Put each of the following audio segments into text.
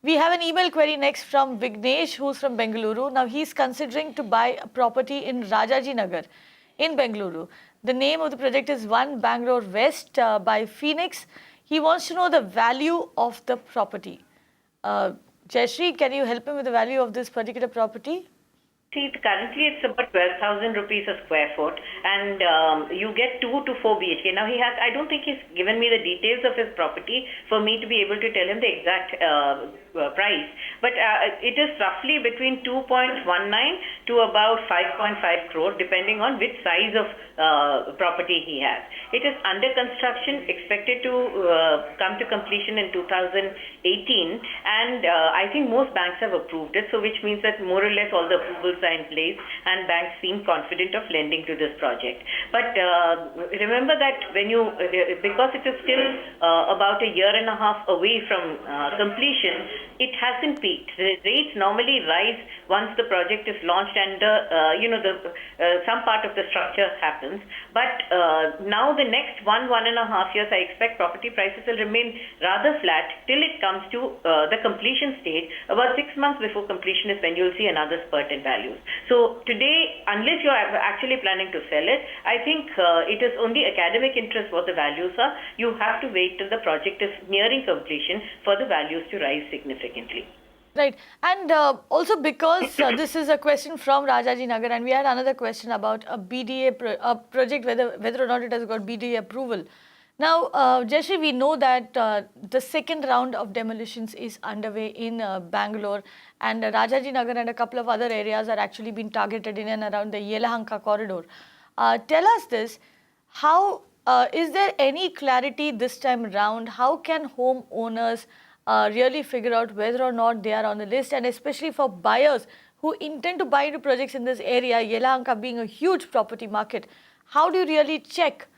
We have an email query next from Vignesh, who's from Bengaluru. Now, he's considering to buy a property in Rajajinagar in Bengaluru. The name of the project is One Bangalore West by Phoenix. He wants to know the value of the property. Jayashree, can you help him with the value of this particular property? See, currently it's about 12,000 rupees a square foot, and you get 2 to 4 BHK. Now I don't think he's given me the details of his property for me to be able to tell him the exact price, but it is roughly between 2.19 to about 5.5 crore, depending on which size of property he has. It is under construction, expected to come to completion in 2018, and I think most banks have approved it, so which means that more or less all the approvals are in place and banks seem confident of lending to this project. But remember that when you, because it is still about a year and a half away from completion, it hasn't peaked. The rates normally rise once the project is launched and some part of the structure happens. But now the next 1.5 years, I expect property prices will remain rather flat till it comes to the completion stage. About 6 months before completion is when you'll see another spurt in values. So today, unless you're actually planning to sell it, I think it is only academic interest what the values are. You have to wait till the project is nearing completion for the values to rise significantly. Right. And also because this is a question from Rajajinagar, and we had another question about a BDA project, whether or not it has got BDA approval. Now, Jayashree, we know that the second round of demolitions is underway in Bangalore, and Rajajinagar and a couple of other areas are actually being targeted in and around the Yelahanka corridor. Tell us this, how is there any clarity this time around? How can homeowners really figure out whether or not they are on the list, and especially for buyers who intend to buy into projects in this area, Yelahanka being a huge property market, how do you really check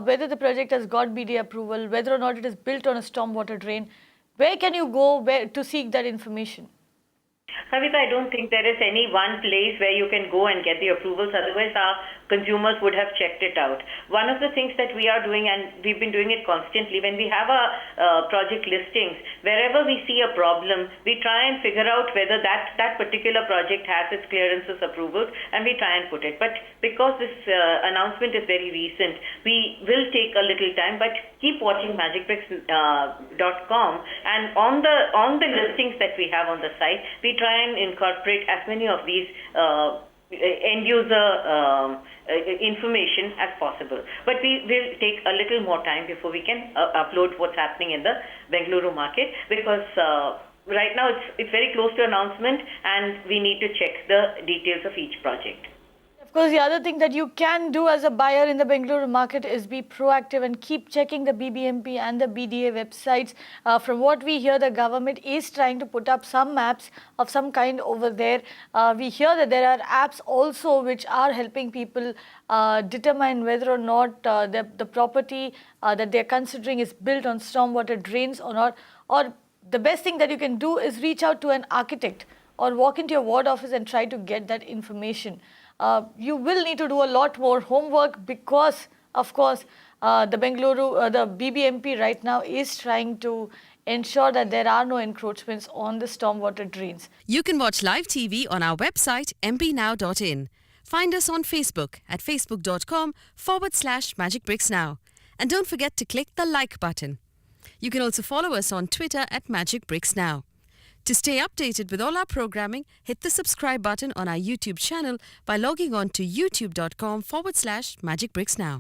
whether the project has got BDA approval, whether or not it is built on a stormwater drain? Where can you go to seek that information? Kavita, I don't think there is any one place where you can go and get the approvals. Otherwise, our consumers would have checked it out. One of the things that we are doing, and we've been doing it constantly, when we have our project listings, wherever we see a problem, we try and figure out whether that particular project has its clearances, approvals, and we try and put it. But because this announcement is very recent, we will take a little time, but keep watching magicbricks.com, and on the listings that we have on the site, we try and incorporate as many of these end user information as possible. But we will take a little more time before we can upload what's happening in the Bengaluru market, because right now it's very close to announcement and we need to check the details of each project. Of course, the other thing that you can do as a buyer in the Bengaluru market is be proactive and keep checking the BBMP and the BDA websites. From what we hear, the government is trying to put up some maps of some kind over there. We hear that there are apps also which are helping people determine whether or not the property that they're considering is built on stormwater drains or not. Or the best thing that you can do is reach out to an architect or walk into your ward office and try to get that information. You will need to do a lot more homework because, of course, the BBMP right now is trying to ensure that there are no encroachments on the stormwater drains. You can watch live TV on our website mpnow.in. Find us on Facebook at facebook.com/magicbricksnow. And don't forget to click the like button. You can also follow us on Twitter at magicbricksnow. To stay updated with all our programming, hit the subscribe button on our YouTube channel by logging on to youtube.com/magicbricksnow.